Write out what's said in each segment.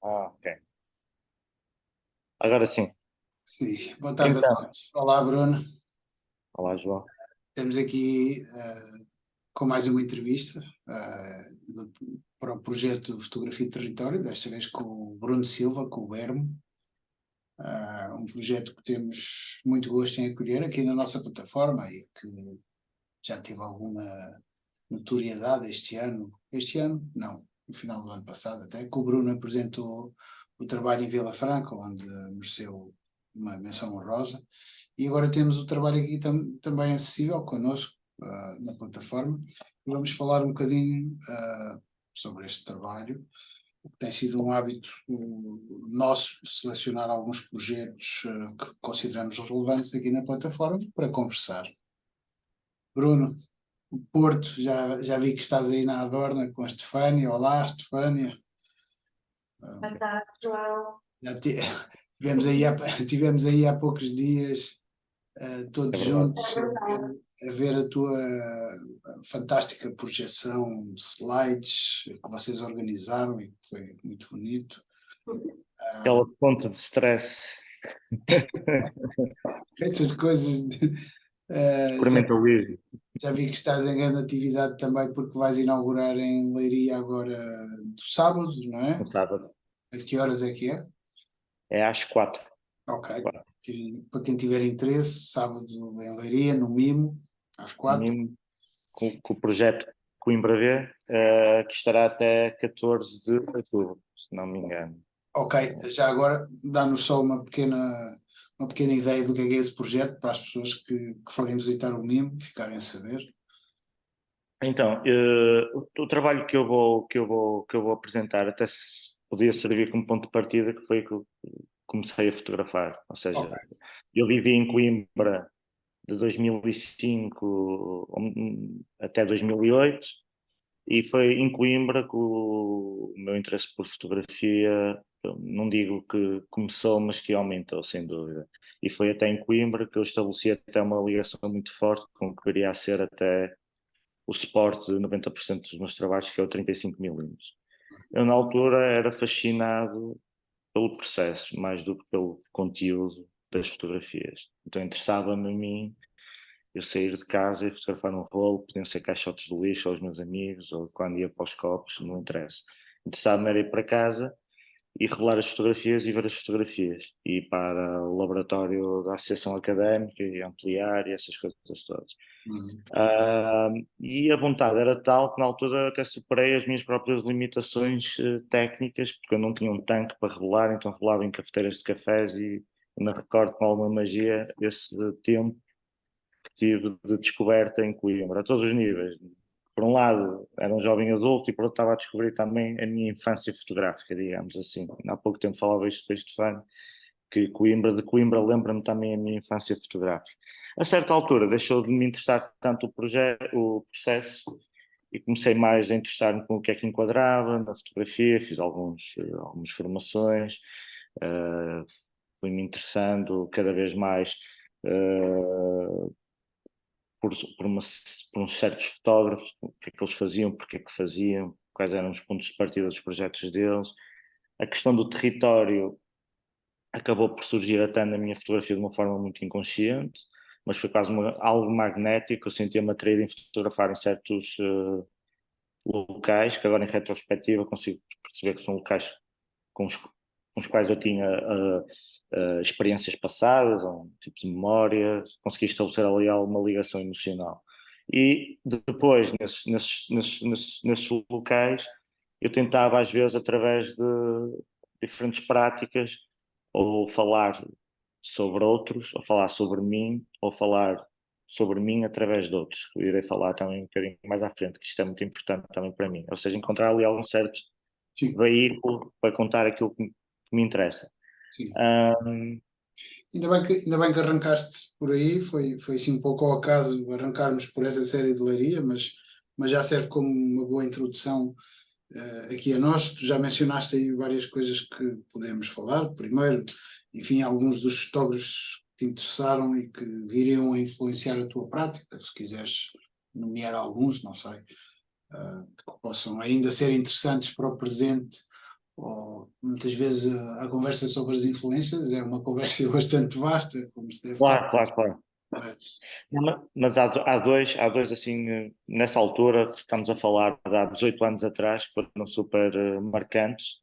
Ok. Agora sim. Sim, boa tarde a Então, todos. Olá, Bruno. olá, João. Temos aqui com mais uma entrevista para o projeto de Fotografia e Território, desta vez com o Bruno Silva, com o Bermo. Um projeto que temos muito gosto em acolher aqui na nossa plataforma e que já teve alguma notoriedade este ano. Este ano? Não, no final do ano passado, até que o Bruno apresentou o trabalho em Vila Franca, onde mereceu uma menção honrosa. E agora temos o trabalho aqui também acessível connosco, na plataforma. E vamos falar um bocadinho sobre este trabalho. Tem sido um hábito nosso selecionar alguns projetos que consideramos relevantes aqui na plataforma para conversar. Bruno, o Porto, já vi que estás aí na Adorna com a Estefânia. Olá, Estefânia. Boa tarde, João. Já tivemos aí há poucos dias É todos verdade. juntos É verdade. a ver a tua fantástica projeção de slides que vocês organizaram e que foi muito bonito. Aquela ponta de stress. Estas coisas já, Experimentalismo. já vi que estás em grande atividade também porque vais inaugurar em Leiria agora do sábado, não é? No sábado. A que horas é que é? É às 4. Ok. Para quem tiver interesse, sábado em Leiria, no Mimo, às 4. Mimo, com o projeto Coimbra V, que estará até 14 de outubro, se não me engano. Ok, já agora dá-nos só uma pequena ideia do que é esse projeto para as pessoas que forem visitar o Mimo ficarem a saber. Então, o trabalho que eu vou apresentar até se podia servir como ponto de partida, que foi que eu comecei a fotografar. Ou Ok, seja, eu vivi em Coimbra de 2005 até 2008 e foi em Coimbra que o meu interesse por fotografia, não digo que começou, mas que aumentou, sem dúvida. E foi até em Coimbra que eu estabeleci até uma ligação muito forte com o que viria a ser até o suporte de 90% dos meus trabalhos, que é o 35mm. Eu, na altura, era fascinado pelo processo, mais do que pelo conteúdo das fotografias. Então interessava-me a mim eu sair de casa e fotografar um rolo, podiam ser caixotes de lixo aos meus amigos, ou quando ia para os copos, não interessa. Interessava-me era ir para casa e revelar as fotografias e ver as fotografias. E ir para o laboratório da Associação Académica e ampliar e essas coisas todas. uhum. E a vontade era tal que na altura até superei as minhas próprias limitações técnicas, porque eu não tinha um tanque para revelar, então revelava em cafeteiras de cafés e não recordo com alguma magia esse tempo que tive de descoberta em Coimbra, a todos os níveis. Por um lado, era um jovem adulto e por outro estava a descobrir também a minha infância fotográfica, digamos assim. Há pouco tempo falava isto para este fã, que de Coimbra lembra-me também a minha infância fotográfica. A certa altura deixou de me interessar tanto o processo e comecei mais a interessar-me com o que é que enquadrava na fotografia, fiz algumas formações, uh, fui-me interessando cada vez mais uh, por uns certos fotógrafos, o que é que eles faziam, porque é que faziam, quais eram os pontos de partida dos projetos deles. A questão do território acabou por surgir até na minha fotografia de uma forma muito inconsciente, mas foi quase algo magnético. Eu sentia-me atraído em fotografar em certos locais, que agora em retrospectiva consigo perceber que são locais com os quais eu tinha experiências passadas, um tipo de memória, consegui estabelecer ali alguma ligação emocional. E depois, nesses locais, eu tentava às vezes, através de diferentes práticas, ou falar sobre outros, ou falar sobre mim, ou falar sobre mim através de outros. Eu irei falar também um bocadinho mais à frente, que isto é muito importante também para mim. Ou seja, encontrar ali algum certo Sim, veículo para contar aquilo que me interessa. sim. Um, Ainda bem que arrancaste por aí, foi assim um pouco ao acaso arrancarmos por essa série de Leiria, mas já serve como uma boa introdução aqui a nós. Tu já mencionaste aí várias coisas que podemos falar. Primeiro, enfim, alguns dos fotógrafos que te interessaram e que viriam a influenciar a tua prática, se quiseres nomear alguns, não sei, que possam ainda ser interessantes para o presente ou muitas vezes a conversa sobre as influências é uma conversa bastante vasta, como se deve Claro, claro, claro. calcular. Não, mas há dois, assim, nessa altura, estamos a falar de há 18 anos atrás, que foram super marcantes,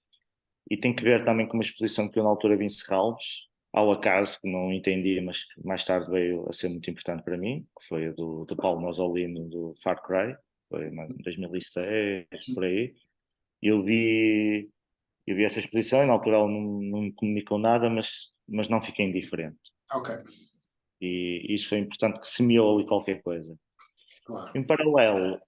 e tem que ver também com uma exposição que eu na altura vi em Serralves, ao acaso, que não entendi, mas que mais tarde veio a ser muito importante para mim, que foi a do Paulo Masolino do Far Cry, foi em 2006, por aí. Eu vi, eu vi essa exposição e na altura ela não me comunicou nada, mas não fiquei indiferente. Ok, E isso foi importante que semeou ali qualquer coisa. claro. Em paralelo,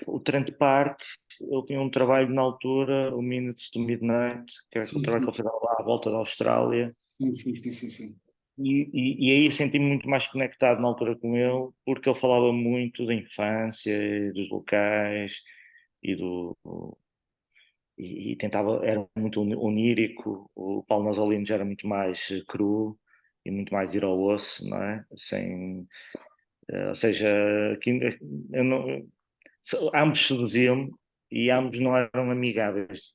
o Trent Park, ele tinha um trabalho na altura, o Minutes to Midnight, que é aquele Sim, trabalho que sim, ele fez lá à volta da Austrália, sim, sim, sim, sim, sim. e aí senti-me muito mais conectado na altura com ele, porque ele falava muito da infância, e dos locais, e do... E tentava, era muito onírico, o Paulo Nasolino já era muito mais cru, e muito mais ir ao osso, não é? Sem, ou seja, eu não, ambos seduziam-me e ambos não eram amigáveis,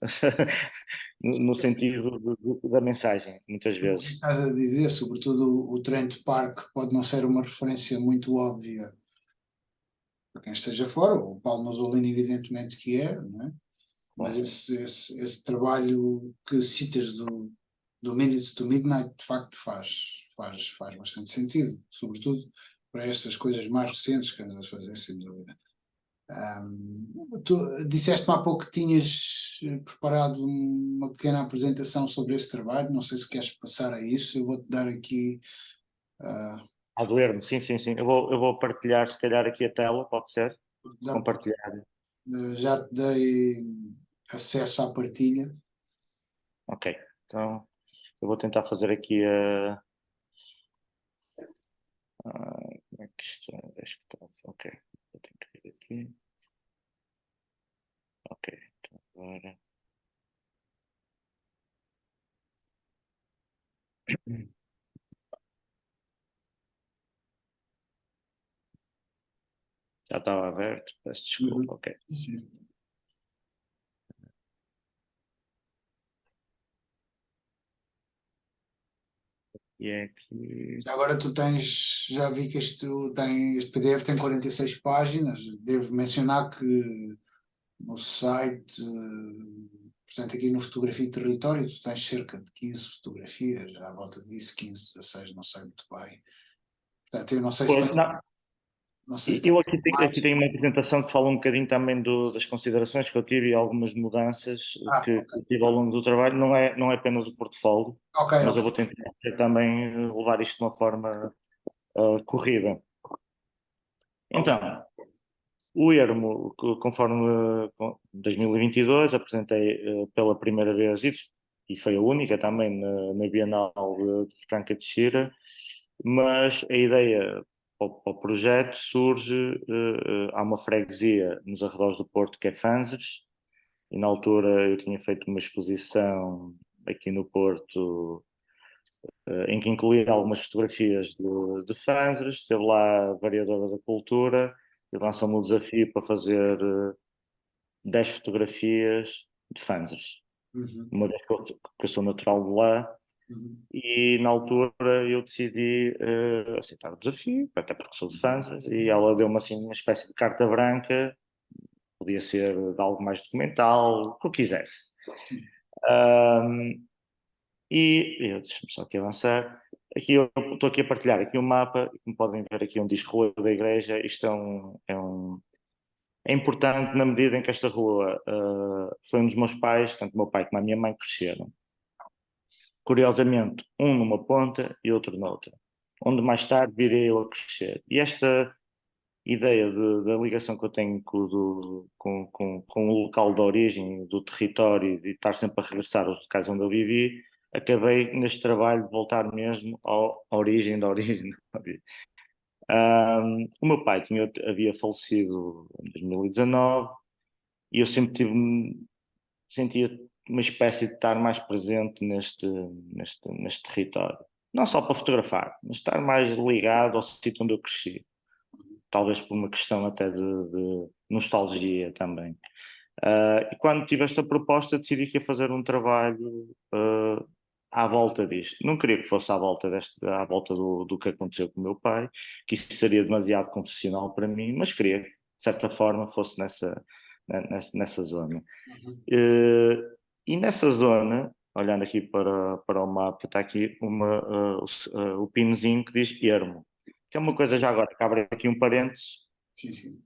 no sentido da mensagem, muitas O que vezes. estás a dizer, sobretudo o Trent Park, pode não ser uma referência muito óbvia para quem esteja fora, o Paulo Masolini evidentemente que é, não é? Mas Bom, esse trabalho que citas do Minutes to Midnight de facto faz bastante sentido, sobretudo para estas coisas mais recentes que andas a fazer, sem dúvida. Tu disseste-me há pouco que tinhas preparado uma pequena apresentação sobre esse trabalho, não sei se queres passar a isso, eu vou-te dar aqui. ah, a doer-me, sim, sim, sim. Eu vou partilhar, se calhar, aqui a tela, pode ser? dá- Compartilhar. já te dei acesso à partilha. Ok, então eu vou tentar fazer aqui como é que isto é? Desktop, ok. Eu tenho que vir aqui. Ok, então agora. Já estava aberto, peço Uhum. desculpa, ok. Sim. E é aqui. Agora tu tens, já vi que este PDF tem 46 páginas. Devo mencionar que no site, portanto, aqui no Fotografia e Território, tu tens cerca de 15 fotografias, à volta disso, 15, 16, não sei muito bem. Portanto, eu não sei se Pois, tens, não, não sei se eu tens aqui mais. tenho uma apresentação que fala um bocadinho também das considerações que eu tive e algumas mudanças Ah, que tive ao longo do trabalho. Não é apenas o portfólio, ok, mas eu vou ok. tentar também levar isto de uma forma corrida. Ok. Então, o Ermo, conforme 2022, apresentei pela primeira vez isso, e foi a única também na Bienal de Franca de Xira, mas a ideia para o projeto surge, há uma freguesia nos arredores do Porto que é Fanzes, e na altura eu tinha feito uma exposição aqui no Porto em que incluía algumas fotografias de Fanzes, esteve lá a variadora da cultura e lançou-me o desafio para fazer 10 fotografias de Fanzes, Uhum, uma vez que eu sou natural de lá, uhum. e na altura eu decidi aceitar o desafio, até porque sou de Fanzes, e ela deu-me assim uma espécie de carta branca, podia ser de algo mais documental, o que eu quisesse. Sim. Um, deixa-me só aqui avançar. Aqui eu estou aqui a partilhar aqui um mapa, como podem ver aqui onde diz Rua da Igreja. Isto é importante na medida em que esta rua foi um dos meus pais, tanto o meu pai como a minha mãe cresceram. Curiosamente, um numa ponta e outro noutra, onde mais tarde virei eu a crescer. E esta ideia da ligação que eu tenho com o local de origem, do território, de estar sempre a regressar aos locais onde eu vivi, acabei neste trabalho de voltar mesmo à origem da origem. O meu pai havia falecido em 2019 e eu sempre sentia uma espécie de estar mais presente neste território. Não só para fotografar, mas estar mais ligado ao sítio onde eu cresci. Talvez por uma questão até de nostalgia também. E quando tive esta proposta, decidi que ia fazer um trabalho à volta disto. Não queria que fosse à volta do que aconteceu com o meu pai, que isso seria demasiado confessional para mim, mas queria que, de certa forma, fosse nessa zona. Uhum. E nessa zona, olhando aqui para o mapa, está aqui o pinozinho que diz Ermo, que é uma coisa já agora, que abre aqui um parênteses. Sim, sim.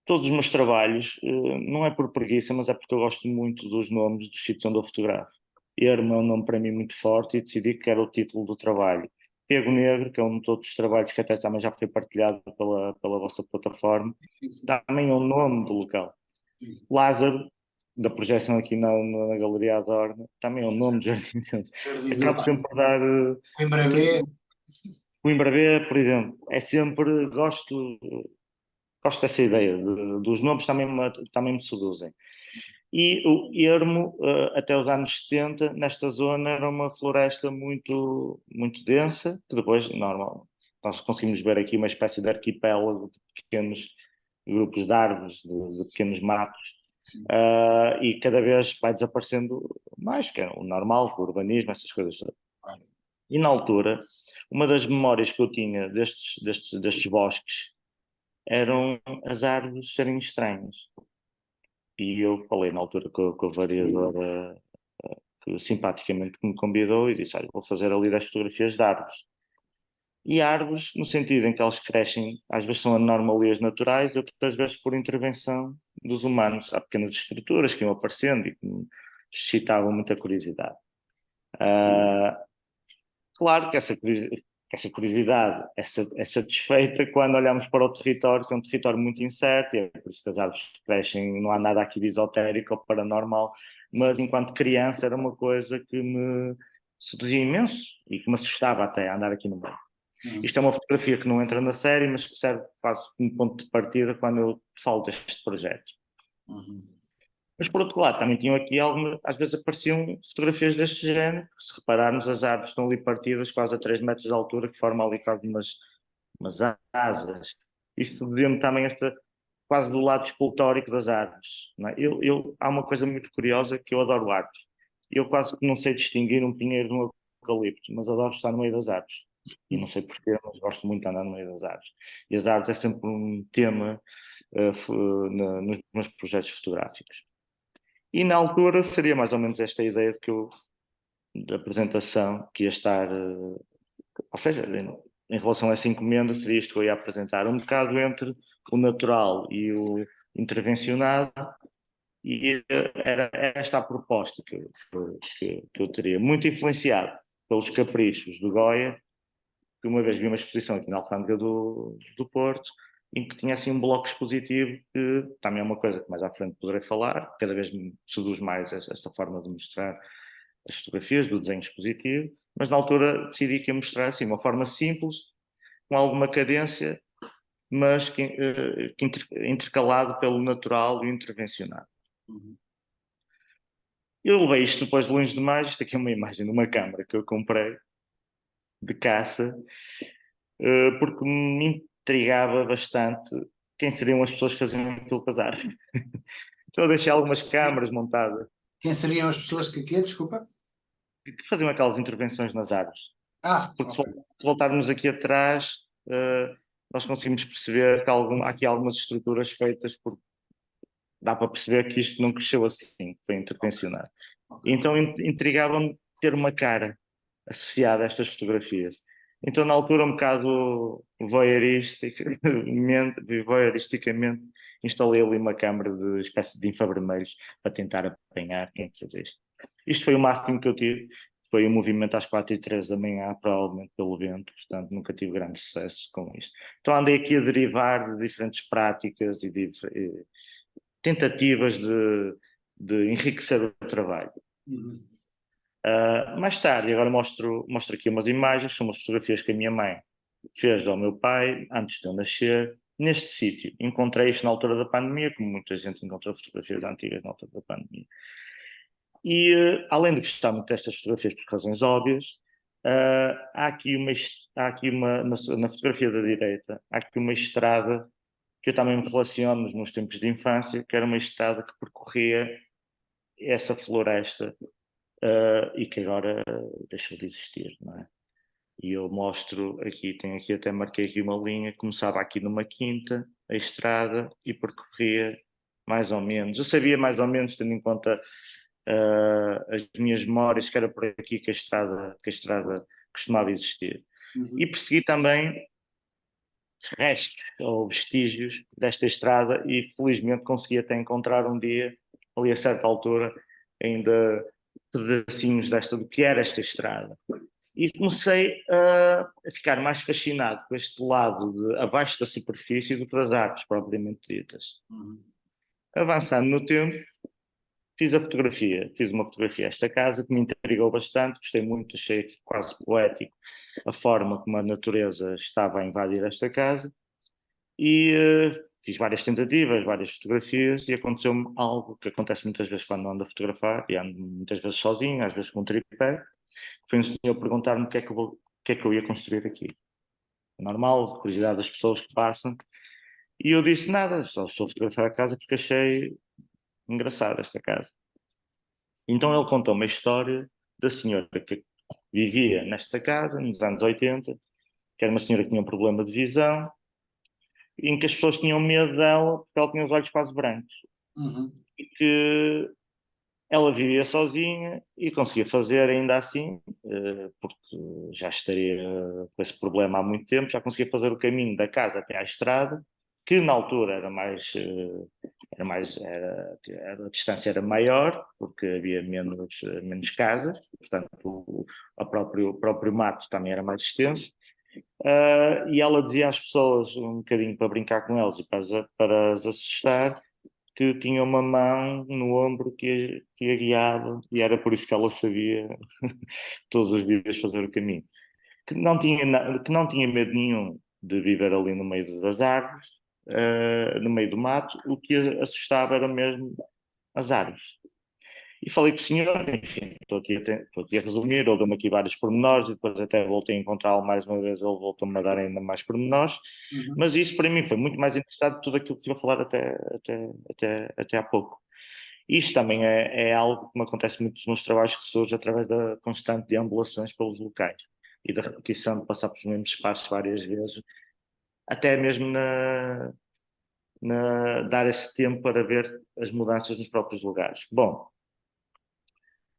Todos os meus trabalhos, não é por preguiça, mas é porque eu gosto muito dos nomes dos sítios onde eu fotografo. Ermo é um nome para mim muito forte e decidi que era o título do trabalho. Pego Negro, que é um de todos os trabalhos que até também já foi partilhado pela vossa plataforma, Sim, sim. também é o nome do local. Sim. Lázaro, da projeção aqui na Galeria Adorna, também é o nome do Jardim Centro. Jardim do Acabo sempre por dar... Coimbra B. Coimbra B, por exemplo, é sempre... Gosto dessa ideia, dos nomes também me seduzem. E o Ermo, até os anos 70, nesta zona, era uma floresta muito, muito densa, que depois, normal, nós conseguimos ver aqui uma espécie de arquipélago de pequenos grupos de árvores, de pequenos matos, Sim. e cada vez vai desaparecendo mais, que é o normal, o urbanismo, essas coisas todas. E na altura, uma das memórias que eu tinha destes bosques eram as árvores serem estranhas. E eu falei na altura com a variadora que simpaticamente me convidou e disse, olha, vou fazer ali 10 fotografias de árvores. E árvores, no sentido em que elas crescem, às vezes são anomalias naturais, outras vezes por intervenção dos humanos. Há pequenas estruturas que iam aparecendo e que me suscitavam muita curiosidade. Ah, Claro que essa curiosidade é satisfeita quando olhamos para o território, que é um território muito incerto, e é por isso que as árvores crescem, não há nada aqui de esotérico ou paranormal, mas enquanto criança era uma coisa que me seduzia imenso e que me assustava até andar aqui no meio. Uhum. Isto é uma fotografia que não entra na série, mas que serve quase como ponto de partida quando eu falo deste projeto. Uhum. Mas por outro lado, também tinham aqui algumas, às vezes apareciam fotografias deste género, que se repararmos as árvores estão ali partidas quase a 3 metros de altura, que formam ali quase umas asas. Isto deu-me também quase do lado escultórico das árvores. Não é? Há uma coisa muito curiosa que eu adoro árvores. Eu quase que não sei distinguir um pinheiro de um eucalipto, mas adoro estar no meio das árvores. E não sei porquê, mas gosto muito de andar no meio das árvores. E as árvores é sempre um tema nos meus projetos fotográficos. E na altura seria mais ou menos esta ideia da apresentação que ia estar, ou seja, em relação a essa encomenda, seria isto que eu ia apresentar, um bocado entre o natural e o intervencionado, e era esta a proposta que eu teria, muito influenciado pelos caprichos do Goya, que uma vez vi uma exposição aqui na Alfândega do Porto, em que tinha assim um bloco expositivo, que também é uma coisa que mais à frente poderei falar, cada vez me seduz mais esta forma de mostrar as fotografias do desenho expositivo, mas na altura decidi que ia mostrar assim, uma forma simples, com alguma cadência, mas intercalado pelo natural e o intervencionado. Uhum. Eu levei isto depois de longe demais, isto aqui é uma imagem de uma câmara que eu comprei, de caça, porque me intrigava bastante quem seriam as pessoas que faziam aquilo com as árvores. Então eu deixei algumas câmaras montadas Quem seriam as pessoas que aqui? Desculpa. que faziam aquelas intervenções nas árvores. Ah, Porque se ok. voltarmos aqui atrás, nós conseguimos perceber que há aqui algumas estruturas feitas por... Dá para perceber que isto não cresceu assim, foi intervencionado. Ok. Então intrigava-me ter uma cara associada a estas fotografias. Então, na altura, um bocado voyeuristicamente, instalei ali uma câmara de espécie de infravermelhos para tentar apanhar quem fez isto. Isto foi o máximo que eu tive. Foi um movimento às 4h03 da manhã, provavelmente pelo vento, portanto nunca tive grande sucesso com isto. Então andei aqui a derivar de diferentes práticas e tentativas de enriquecer o trabalho. Uhum. Mais tarde, agora mostro aqui umas imagens, são umas fotografias que a minha mãe fez ao meu pai antes de eu nascer, neste sítio. Encontrei isto na altura da pandemia, como muita gente encontrou fotografias antigas na altura da pandemia. E, além de gostar muito destas fotografias por razões óbvias, há aqui na fotografia da direita, há aqui uma estrada que eu também me relaciono nos meus tempos de infância, que era uma estrada que percorria essa floresta e que agora deixou de existir, não é? E eu mostro aqui, tenho aqui, até marquei aqui uma linha, começava aqui numa quinta, a estrada, e percorria mais ou menos. Eu sabia mais ou menos, tendo em conta as minhas memórias, que era por aqui que a estrada costumava existir. Uhum. E persegui também restos ou vestígios desta estrada e felizmente consegui até encontrar um dia, ali a certa altura, ainda pedacinhos do que era esta estrada. E comecei a ficar mais fascinado com este lado de abaixo da superfície do que das árvores propriamente ditas. Uhum. Avançando no tempo, fiz uma fotografia a esta casa que me intrigou bastante, gostei muito, achei quase poético a forma como a natureza estava a invadir esta casa e fiz várias tentativas, várias fotografias e aconteceu-me algo que acontece muitas vezes quando ando a fotografar e ando muitas vezes sozinho, às vezes com um tripé. Foi um senhor perguntar-me o que é que eu ia construir aqui. Normal, curiosidade das pessoas que passam. E eu disse nada, só estou a fotografar a casa porque achei engraçada esta casa. Então ele contou uma história da senhora que vivia nesta casa nos anos 80, que era uma senhora que tinha um problema de visão, em que as pessoas tinham medo dela porque ela tinha os olhos quase brancos. Uhum. E que ela vivia sozinha e conseguia fazer ainda assim, porque já estaria com esse problema há muito tempo, já conseguia fazer o caminho da casa até à estrada, que na altura a distância era maior, porque havia menos casas, portanto o próprio mato também era mais extenso. E ela dizia às pessoas, um bocadinho para brincar com elas e para as assustar, que tinha uma mão no ombro que a guiava e era por isso que ela sabia todos os dias fazer o caminho. Que não tinha medo nenhum de viver ali no meio das árvores, no meio do mato, o que a assustava era mesmo as árvores. E falei com o senhor, enfim, estou aqui a resumir, ele deu-me aqui vários pormenores e depois até voltei a encontrá-lo mais uma vez, ele voltou-me a dar ainda mais pormenores, Uhum. mas isso para mim foi muito mais interessante de tudo aquilo que estive a falar até há pouco. Isto também é algo que me acontece muito nos meus trabalhos, que surge através da constante deambulações pelos locais e da repetição de passar pelos mesmos espaços várias vezes, até mesmo dar esse tempo para ver as mudanças nos próprios lugares. Bom,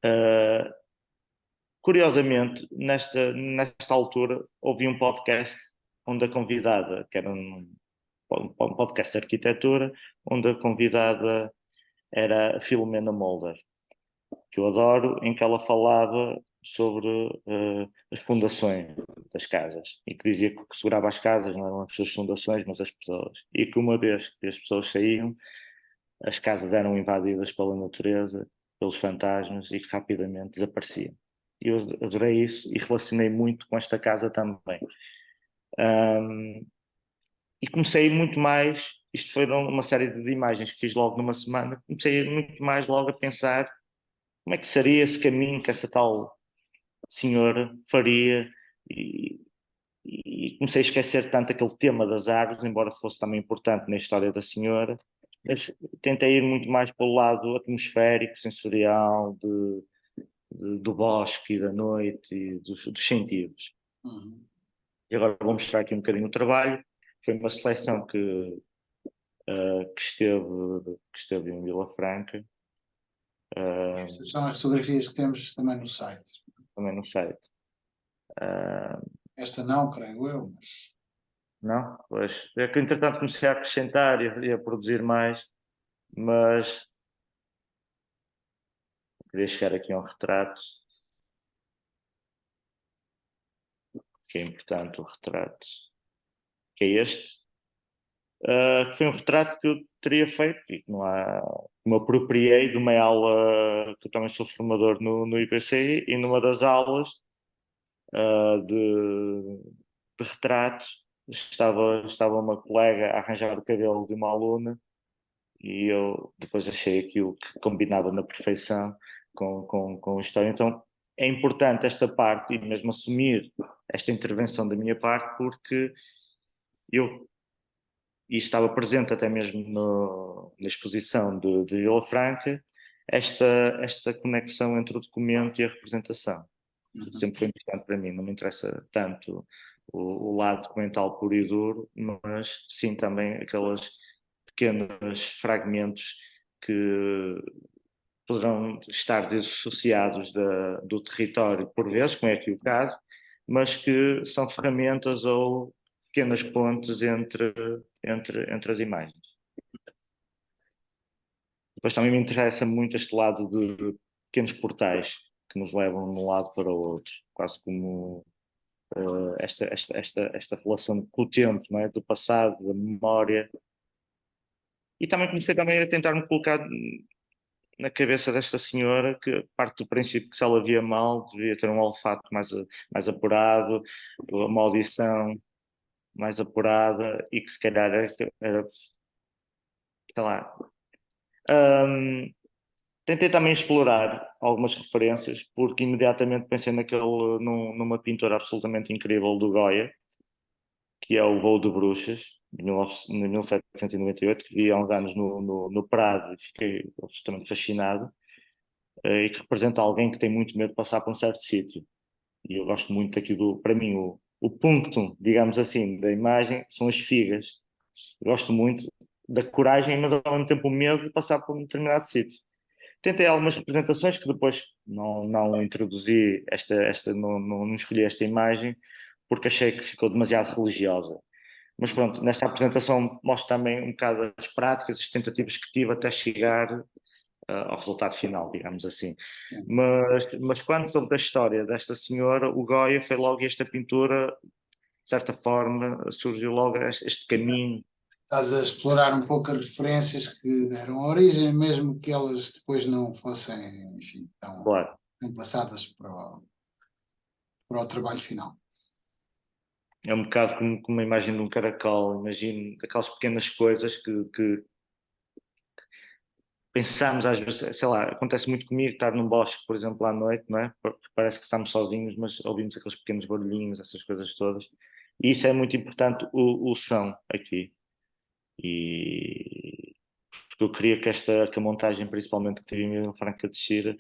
Uh, curiosamente, nesta altura, ouvi um podcast onde a convidada, que era um podcast de arquitetura, onde a convidada era a Filomena Mulder, que eu adoro, em que ela falava sobre as fundações das casas e que dizia que o que segurava as casas não eram as suas fundações, mas as pessoas. E que uma vez que as pessoas saíam, as casas eram invadidas pela natureza, pelos fantasmas e que rapidamente desapareciam. E eu adorei isso e relacionei muito com esta casa também. E comecei muito mais, isto foram uma série de imagens que fiz logo numa semana, comecei muito mais logo a pensar como é que seria esse caminho que essa tal senhora faria e comecei a esquecer tanto aquele tema das árvores, embora fosse também importante na história da senhora, mas tentei ir muito mais para o lado atmosférico, sensorial, do bosque e da noite e dos sentidos. Uhum. E agora vou mostrar aqui um bocadinho o trabalho. Foi uma seleção que esteve em Vila Franca, Estas são as fotografias que temos também no site. também no site. Esta não, creio eu, mas Não? Pois, é que entretanto comecei a acrescentar e a produzir mais, mas queria chegar aqui a um retrato, que é importante o retrato, que é este, que foi um retrato que eu teria feito e que não há, que me apropriei de uma aula, que eu também sou formador no IPCI, e numa das aulas de retrato estava uma colega a arranjar o cabelo de uma aluna e eu depois achei aquilo que combinava na perfeição com a história. Então é importante esta parte e mesmo assumir esta intervenção da minha parte porque eu e estava presente até mesmo na exposição de Vila Franca, esta conexão entre o documento e a representação. Sempre foi importante para mim, não me interessa tanto o lado documental puro e duro, mas sim também aqueles pequenos fragmentos que poderão estar dissociados do território, por vezes, como é aqui o caso, mas que são ferramentas ou pequenas pontes entre as imagens. Depois também me interessa muito este lado de pequenos portais que nos levam de um lado para o outro, quase como esta relação com o tempo, não é? Do passado, da memória. E também comecei também a tentar me colocar na cabeça desta senhora, que parte do princípio que se ela via mal, devia ter um olfato mais apurado, uma audição mais apurada, e que se calhar era sei lá. Tentei também explorar algumas referências, porque imediatamente pensei numa pintura absolutamente incrível do Goya, que é o Voo de Bruxas, de 1798, que vi há uns anos no Prado e fiquei absolutamente fascinado, e que representa alguém que tem muito medo de passar por um certo sítio. E eu gosto muito aqui para mim, o punctum, digamos assim, da imagem são as figas. Gosto muito da coragem, mas ao mesmo tempo o medo de passar por um determinado sítio. Tentei algumas representações que depois não introduzi, não escolhi esta imagem, porque achei que ficou demasiado religiosa. Mas pronto, nesta apresentação mostro também um bocado as práticas, as tentativas que tive até chegar ao resultado final, digamos assim. Mas quando soube da história desta senhora, o Goya foi logo esta pintura, de certa forma, surgiu logo este caminho. Estás a explorar um pouco as referências que deram origem, mesmo que elas depois não fossem, enfim, Claro. tão passadas para o trabalho final. É um bocado como uma imagem de um caracol, imagino aquelas pequenas coisas que pensamos às vezes, sei lá, acontece muito comigo estar num bosque, por exemplo, à noite, não é? Parece que estamos sozinhos, mas ouvimos aqueles pequenos barulhinhos, essas coisas todas. E isso é muito importante, o som aqui. E porque eu queria que a montagem, principalmente que tive em Franca de Xira,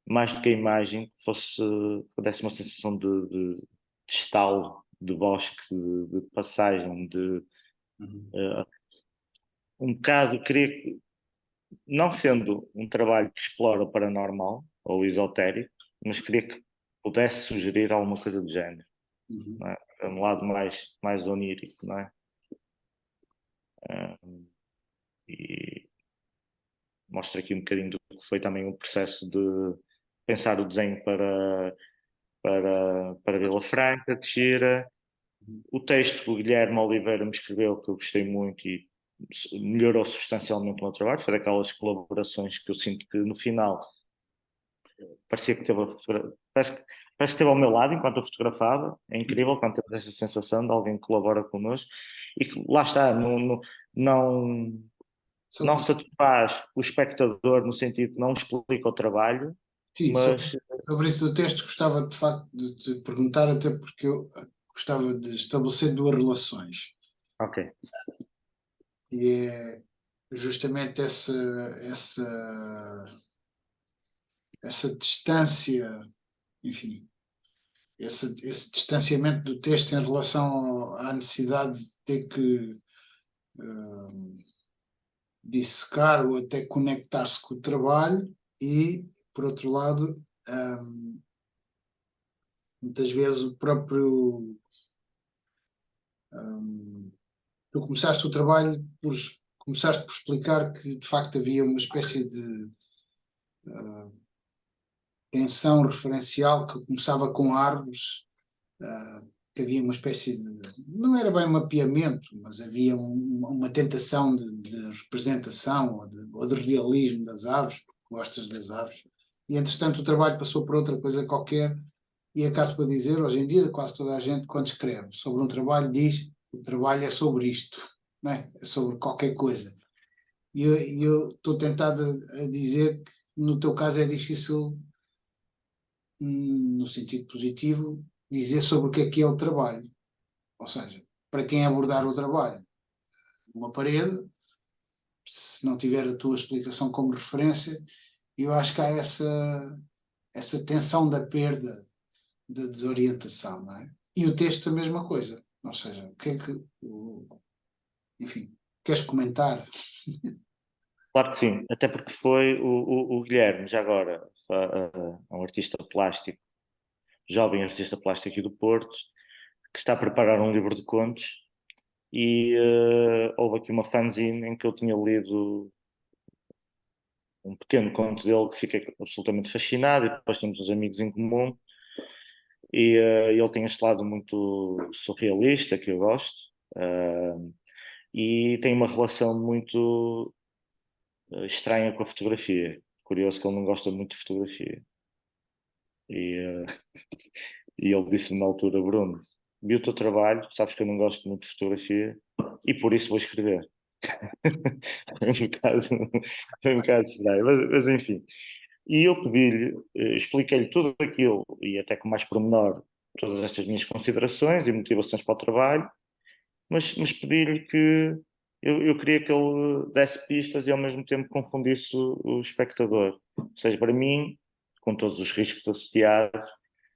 mais do que a imagem, que desse uma sensação de estalo, de bosque, de passagem, um bocado, queria, não sendo um trabalho que explora o paranormal ou o esotérico, mas queria que pudesse sugerir alguma coisa do género, não é? Um lado mais onírico, não é? E mostra aqui um bocadinho do que foi também o processo de pensar o desenho para Vila Franca, de Xira. O texto que o Guilherme Oliveira me escreveu, que eu gostei muito e melhorou substancialmente o meu trabalho, foi daquelas colaborações que eu sinto que no final parecia que parece que esteve ao meu lado enquanto eu fotografava. É incrível quando temos essa sensação de alguém que colabora connosco e que lá está, não satisfaz o espectador no sentido que não explica o trabalho, Sim, mas sobre isso do texto gostava de facto de te perguntar, até porque eu gostava de estabelecer duas relações. ok. E é justamente essa distância, enfim, esse distanciamento do texto em relação à necessidade de ter que dissecar ou até conectar-se com o trabalho e, por outro lado, muitas vezes o próprio tu começaste o trabalho começaste por explicar que de facto havia uma espécie de tensão referencial que começava com árvores, que havia uma espécie de, não era bem um mapeamento, mas havia uma tentação de representação ou de realismo das árvores, porque gostas das árvores, e entretanto o trabalho passou por outra coisa qualquer, e acaso para dizer, hoje em dia quase toda a gente quando escreve sobre um trabalho diz, o trabalho é sobre isto, não é? É sobre qualquer coisa. E eu estou tentado a dizer que no teu caso é difícil, no sentido positivo, dizer sobre o que é o trabalho. Ou seja, para quem abordar o trabalho. uma parede, se não tiver a tua explicação como referência, eu acho que há essa tensão da perda, da desorientação, não é? E o texto a mesma coisa, ou seja, o que é que, enfim, queres comentar? Claro que sim, até porque foi o Guilherme, já agora, um artista plástico, jovem artista plástico aqui do Porto, que está a preparar um livro de contos e houve aqui uma fanzine em que eu tinha lido um pequeno conto dele que fiquei absolutamente fascinado, e depois temos uns amigos em comum e ele tem este lado muito surrealista que eu gosto, e tem uma relação muito estranha com a fotografia. Curioso que ele não gosta muito de fotografia. E, e ele disse-me na altura: Bruno, vi o teu trabalho, sabes que eu não gosto muito de fotografia e por isso vou escrever. Foi um bocado estranho, mas enfim. E eu pedi-lhe, expliquei-lhe tudo aquilo e até com mais pormenor todas estas minhas considerações e motivações para o trabalho, mas pedi-lhe que eu queria que ele desse pistas e ao mesmo tempo confundisse o espectador. Ou seja, para mim, com todos os riscos associados,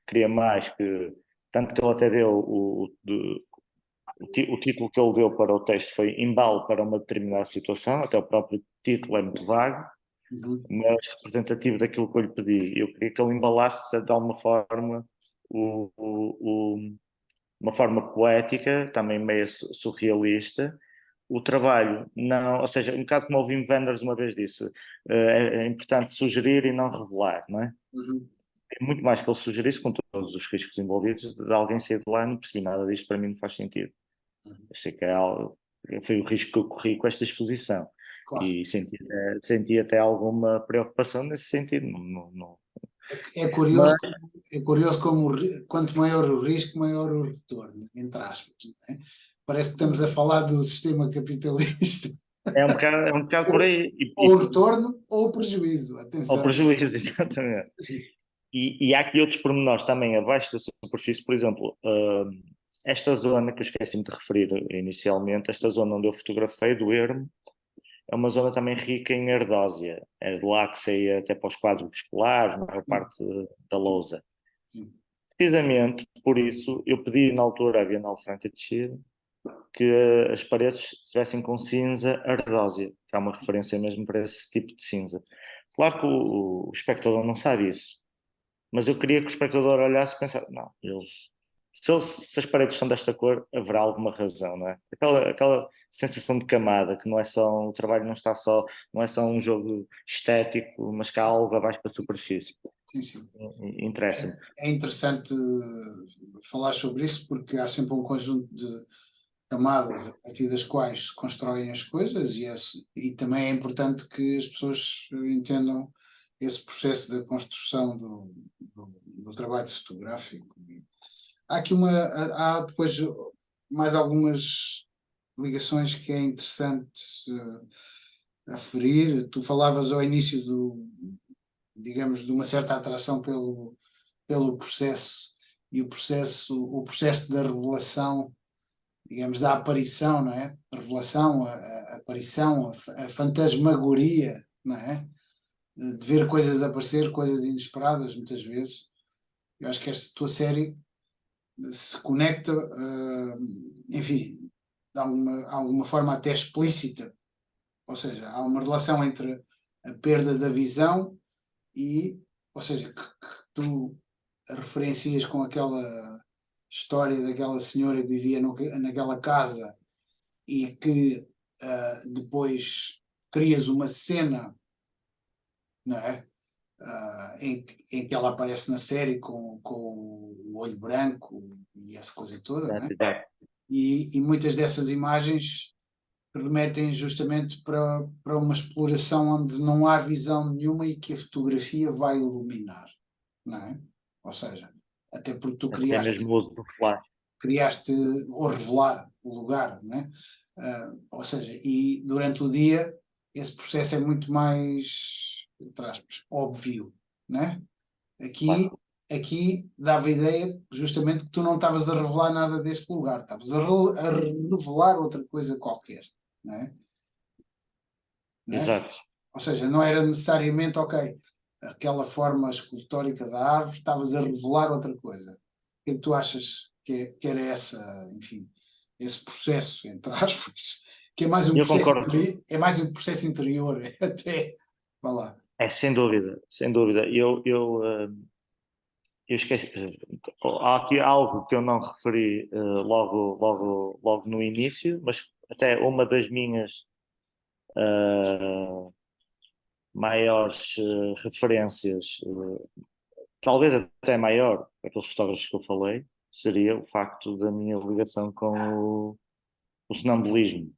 queria mais que, tanto que ele até deu o título que ele deu para o texto foi Embalo para uma determinada situação, até o próprio título é muito vago, mas representativo daquilo que eu lhe pedi. Eu queria que ele embalasse de alguma forma uma forma poética, também meio surrealista, o trabalho não, ou seja, um bocado como o Wim Wenders uma vez disse, é importante sugerir e não revelar, não é? Uhum. É muito mais que ele sugerisse, com todos os riscos envolvidos, de alguém sair de lá e não percebi nada disto, para mim não faz sentido. Achei que é algo, foi o risco que eu corri com esta exposição. Claro. E senti até alguma preocupação nesse sentido. É curioso, é curioso como quanto maior o risco, maior o retorno, entre aspas. Não é? Parece que estamos a falar do sistema capitalista. É um bocado por aí. Ou o retorno ou o prejuízo, Ao atenção. prejuízo, exatamente. E há aqui outros pormenores também abaixo da superfície, por exemplo, esta zona que eu esqueci-me de referir inicialmente, esta zona onde eu fotografei, do Ermo, é uma zona também rica em ardósia. É de lá que saía até para os quadros escolares, a maior parte da lousa. Precisamente por isso, eu pedi na altura à Bienal Franca de Xira que as paredes estivessem com cinza ardósia, que é uma referência mesmo para esse tipo de cinza. Claro que o espectador não sabe isso, mas eu queria que o espectador olhasse e pensasse: não, se as paredes são desta cor, haverá alguma razão, não é? Aquela sensação de camada, que não é só, o trabalho não é só um jogo estético, mas que há algo abaixo da superfície. Sim, sim. Interessa-me. É interessante falar sobre isso porque há sempre um conjunto de camadas a partir das quais se constroem as coisas e também é importante que as pessoas entendam esse processo da construção do trabalho fotográfico. Há aqui há depois mais algumas ligações que é interessante aferir. Tu falavas ao início digamos, de uma certa atração pelo processo e o processo da revelação, digamos, da aparição, não é? A revelação, a aparição, a fantasmagoria, não é? De ver coisas aparecer, coisas inesperadas, muitas vezes. Eu acho que esta tua série se conecta, enfim, de alguma forma até explícita, ou seja, há uma relação entre a perda da visão ou seja, que tu referencias com aquela história daquela senhora que vivia naquela casa e que depois crias uma cena, não é? Em que ela aparece na série com o olho branco e essa coisa toda, não é? E muitas dessas imagens remetem justamente para uma exploração onde não há visão nenhuma e que a fotografia vai iluminar, não é? Ou seja, até porque tu Até mesmo o uso do flash. criaste ou revelar o lugar, não é? Ou seja, e durante o dia esse processo é muito mais, entre aspas, óbvio, não é? Aqui dava a ideia justamente que tu não estavas a revelar nada deste lugar, estavas a revelar outra coisa qualquer, não é? Não é? Exato. Ou seja, não era necessariamente, ok, aquela forma escultórica da árvore, estavas a revelar outra coisa. O que é que tu achas que era essa, enfim, esse processo, entre aspas, que é mais um Eu processo concordo. interior, é mais um processo interior, até, vá lá. É, sem dúvida, sem dúvida. Eu esqueci. Há aqui algo que eu não referi logo no início, mas até uma das minhas maiores referências, talvez até maior, aqueles fotógrafos que eu falei, seria o facto da minha ligação com o sonambulismo.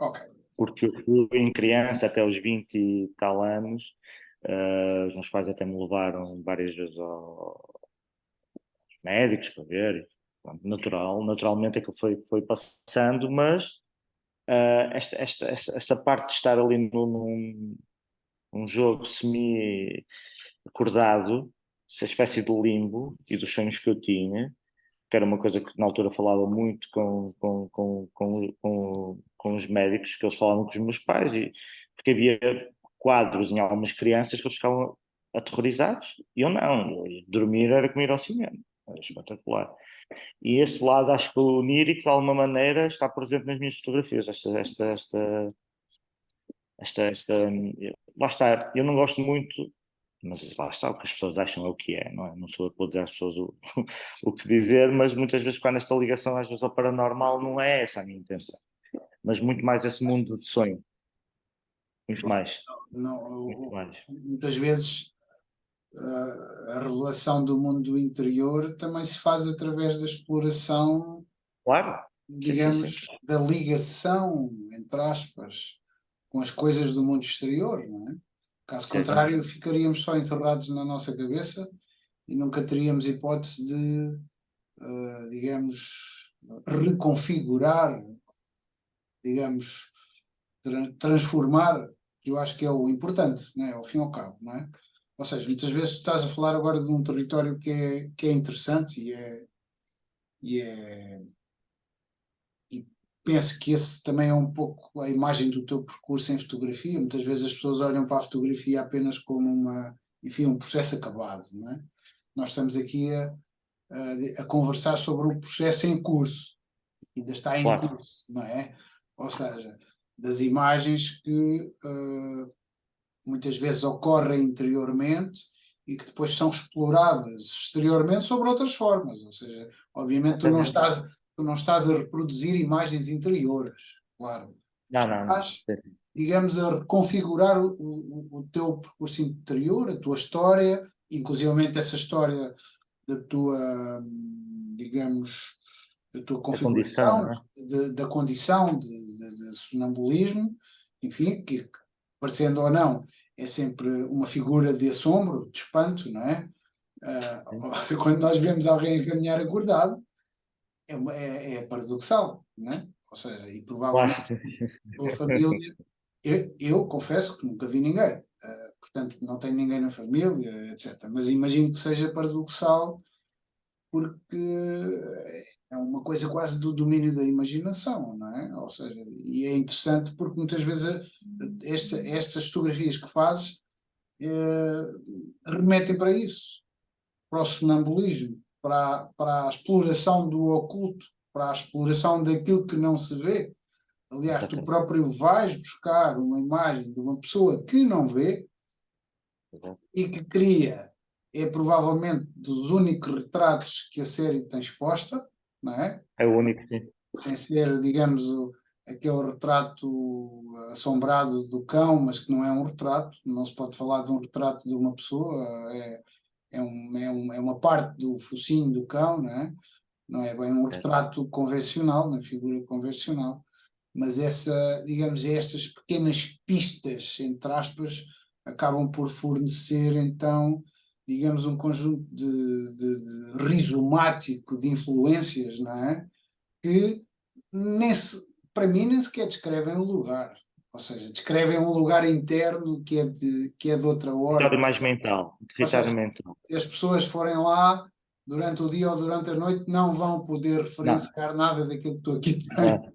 Ok, Porque eu, em criança, até os 20 e tal anos, os meus pais até me levaram várias vezes aos médicos para ver. Pronto, naturalmente aquilo foi passando, mas esta parte de estar ali num jogo semi-acordado, essa espécie de limbo e dos sonhos que eu tinha, que era uma coisa que na altura falava muito com os médicos, que eles falavam com os meus pais, porque havia quadros em algumas crianças que eles ficavam aterrorizados, e eu não, dormir era como ir ao cinema, era espetacular. E esse lado, acho que o onírico, de alguma maneira, está presente nas minhas fotografias, lá está, eu não gosto muito, mas lá está, o que as pessoas acham é o que é, não é? Não sou eu que vou dizer às pessoas o que dizer, mas muitas vezes quando esta ligação às vezes ao paranormal não é essa a minha intenção, mas muito mais esse mundo de sonho, muito mais, muito não, mais. muitas vezes a revelação do mundo interior também se faz através da exploração, Claro, sim, sim, sim. digamos, da ligação, entre aspas, com as coisas do mundo exterior, não é? Caso Certamente. contrário, ficaríamos só encerrados na nossa cabeça e nunca teríamos hipótese de, digamos, reconfigurar, digamos, transformar, que eu acho que é o importante, né? Ao fim e ao cabo, não é? Ou seja, muitas vezes tu estás a falar agora de um território que é interessante e é e penso que esse também é um pouco a imagem do teu percurso em fotografia. Muitas vezes as pessoas olham para a fotografia apenas como enfim, um processo acabado, não é? Nós estamos aqui a conversar sobre o processo em curso, ainda está em Claro, curso, não é? Ou seja, das imagens que muitas vezes ocorrem interiormente e que depois são exploradas exteriormente sobre outras formas. Ou seja, obviamente certamente. tu não estás a reproduzir imagens interiores, claro. Não, não, não. Estás, digamos, a reconfigurar o teu percurso interior, a tua história, inclusivamente essa história da tua, digamos, da tua A condição, configuração, não é? da condição de sonambulismo, enfim, que parecendo ou não, é sempre uma figura de assombro, de espanto, não é? Quando nós vemos alguém a caminhar acordado, é paradoxal, não é? Ou seja, e Claro. provavelmente a tua família, eu confesso que nunca vi ninguém, portanto não tenho ninguém na família, etc. Mas imagino que seja paradoxal porque é uma coisa quase do domínio da imaginação, não é? Ou seja, e é interessante porque muitas vezes estas fotografias que fazes remetem para isso, para o sonambulismo, para a exploração do oculto, para a exploração daquilo que não se vê. Aliás, tu Exatamente. próprio vais buscar uma imagem de uma pessoa que não vê e que cria, é provavelmente dos únicos retratos que a série tem exposta, não é? É o único, sim. Sem ser, digamos, aquele retrato assombrado do cão, mas que não é um retrato, não se pode falar de um retrato de uma pessoa, é uma parte do focinho do cão, não é? Não é bem um retrato convencional, na figura convencional, mas digamos, estas pequenas pistas, entre aspas, acabam por fornecer então, digamos, um conjunto de rizomático de influências, não é? Que para mim nem sequer descrevem o lugar. Ou seja, descrevem um lugar interno que é de outra Território ordem. mais mental. Ou Território seja, mental. se as pessoas forem lá durante o dia ou durante a noite, não vão poder Não, referenciar nada daquilo que tu aqui não, tens.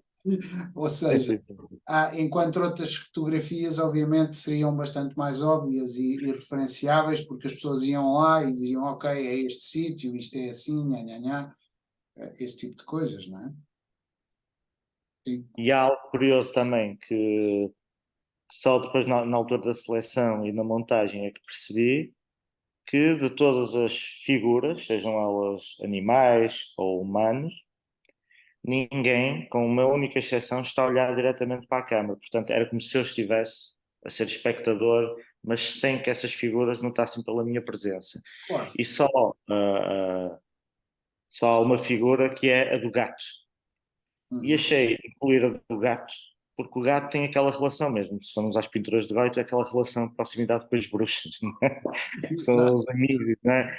Ou Sim, seja, sim, sim. enquanto outras fotografias, obviamente, seriam bastante mais óbvias e referenciáveis, porque as pessoas iam lá e diziam, ok, é este sítio, isto é assim, nha, nha, nha, esse tipo de coisas, não é? Sim. E há algo curioso também que só depois na altura da seleção e na montagem é que percebi que de todas as figuras, sejam elas animais ou humanos, ninguém, com uma única exceção, está a olhar diretamente para a câmara. Portanto, era como se eu estivesse a ser espectador, mas sem que essas figuras notassem pela minha presença. Claro. E só há uma figura que é a do gato. E Uhum. achei incluir a do gato, porque o gato tem aquela relação mesmo. Se formos às pinturas de Goethe, é aquela relação de proximidade com as bruxas, não é? São Exato. os amigos, não é?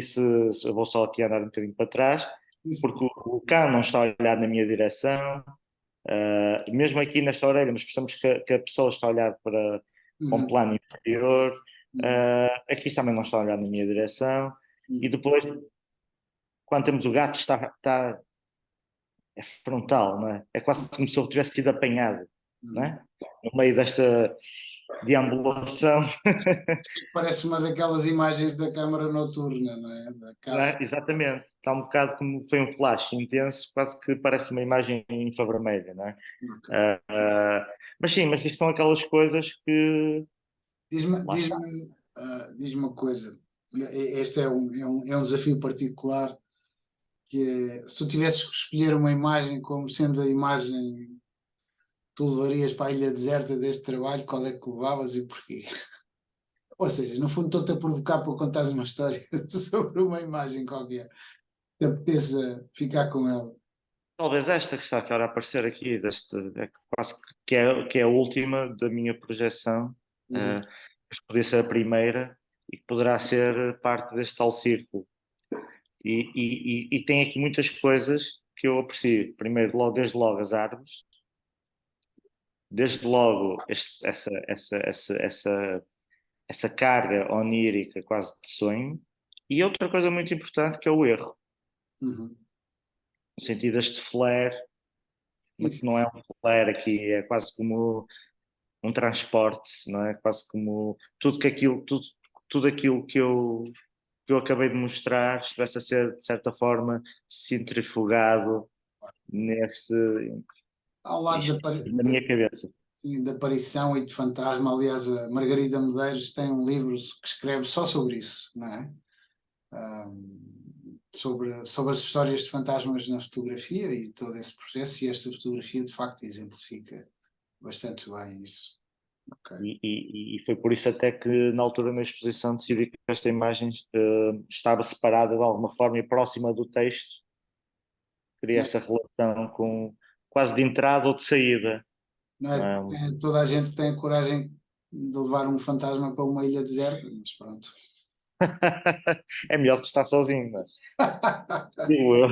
Se eu vou só aqui andar um bocadinho para trás, Isso. porque o cão não está a olhar na minha direção, mesmo aqui nesta orelha, mas pensamos que a pessoa está a olhar para um Uhum. plano inferior, Uhum. aqui também não está a olhar na minha direção, e Uhum. depois, quando temos o gato, é frontal, não é? É quase como se eu tivesse sido apanhado, não Uhum. é? No meio desta deambulação, Parece uma daquelas imagens da câmara noturna, não é? Da não caça. é? Exatamente. Está um bocado como foi um flash intenso, quase que parece uma imagem infravermelha, não é? Ok. Mas sim, mas isto são aquelas coisas que Diz-me, lá está. diz-me, diz-me uma coisa. Este é um desafio particular, que é, se tu tivesses que escolher uma imagem como sendo a imagem que tu levarias para a ilha deserta deste trabalho, qual é que levavas e porquê? Ou seja, no fundo estou-te a provocar para contares uma história sobre uma imagem qualquer. Te apeteça ficar com ela. Talvez esta que está agora a aparecer aqui, é quase que é a última da minha projeção, Uhum. mas podia ser a primeira e que poderá ser parte deste tal círculo. E tem aqui muitas coisas que eu aprecio. Primeiro, desde logo as árvores, desde logo essa carga onírica, quase de sonho, e outra coisa muito importante que é o erro, Uhum. no sentido deste flare, mas Isso. que não é um flare aqui, é quase como um transporte, não é? Quase como tudo aquilo que eu acabei de mostrar estivesse a ser, de certa forma, centrifugado neste, Ao lado isto, na minha cabeça. de aparição e de fantasma, aliás, a Margarida Medeiros tem um livro que escreve só sobre isso, não é? Sobre as histórias de fantasmas na fotografia e todo esse processo, e esta fotografia de facto exemplifica bastante bem isso. Ok. E foi por isso até que na altura na exposição decidi que esta imagem estava separada de alguma forma e próxima do texto, queria Não, esta relação com quase de entrada ou de saída, não não é, é? toda a gente tem a coragem de levar um fantasma para uma ilha deserta, mas pronto. É melhor que estar sozinho, mas digo eu.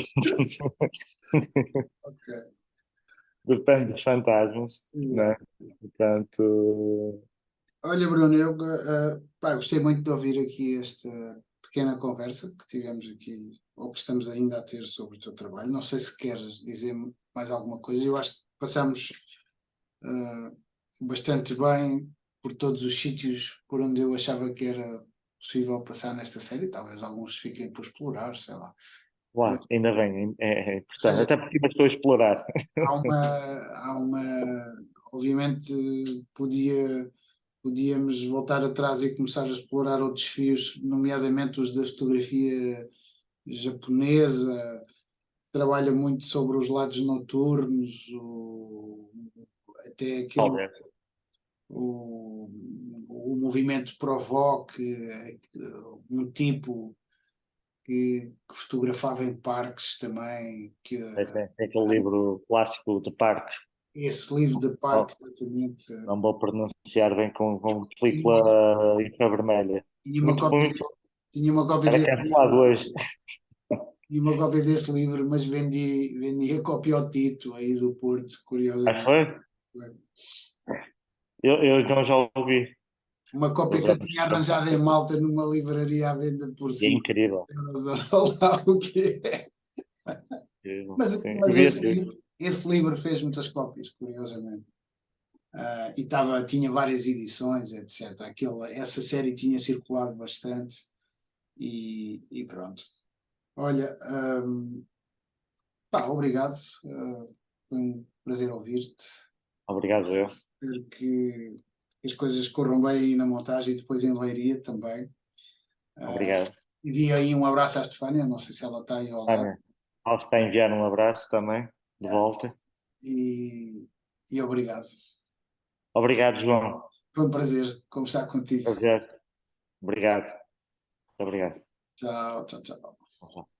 Ok. Depende dos fantasmas, não é? Exato. Portanto, Olha, Bruno, eu pá, gostei muito de ouvir aqui esta pequena conversa que tivemos aqui, ou que estamos ainda a ter sobre o teu trabalho. Não sei se queres dizer mais alguma coisa. Eu acho que passamos bastante bem por todos os sítios por onde eu achava que era possível passar nesta série. Talvez alguns fiquem por explorar, sei lá. Mas, lá, ainda bem, é ou importante, seja, até porque ainda estou a explorar. obviamente, podíamos voltar atrás e começar a explorar outros fios, nomeadamente os da fotografia japonesa, trabalha muito sobre os lados noturnos, até aquele Talvez. o, o movimento provoque, um tipo que fotografava em parques também, que Tem aquele livro clássico de parque, esse livro de não, parque exatamente não vou pronunciar bem com tinha uma, película infravermelha. tinha uma Muito cópia muito, desse, tinha uma cópia era desse cancelado hoje. tinha uma cópia desse livro, mas vendi a cópia ao Tito aí do Porto, Ah, curiosamente. foi? Eu não já ouvi. Uma cópia que eu tinha arranjado em Malta numa livraria à venda por E é 5 incrível. euros. Olha lá o que é. Mas Devia ser. esse livro fez muitas cópias, curiosamente. Tinha várias edições, etc. Essa série tinha circulado bastante e pronto. Olha, obrigado. Foi um prazer ouvir-te. Obrigado, eu. Espero que as coisas corram bem aí na montagem e depois em Leiria também. Obrigado. Envio aí um abraço à Estefânia, não sei se ela está aí ao lado. Olha, posso estar a enviar um abraço também, de volta. E obrigado. Obrigado, João. Foi um prazer conversar contigo. Prazer. Obrigado. Muito obrigado. Tchau, tchau, tchau. Tchau.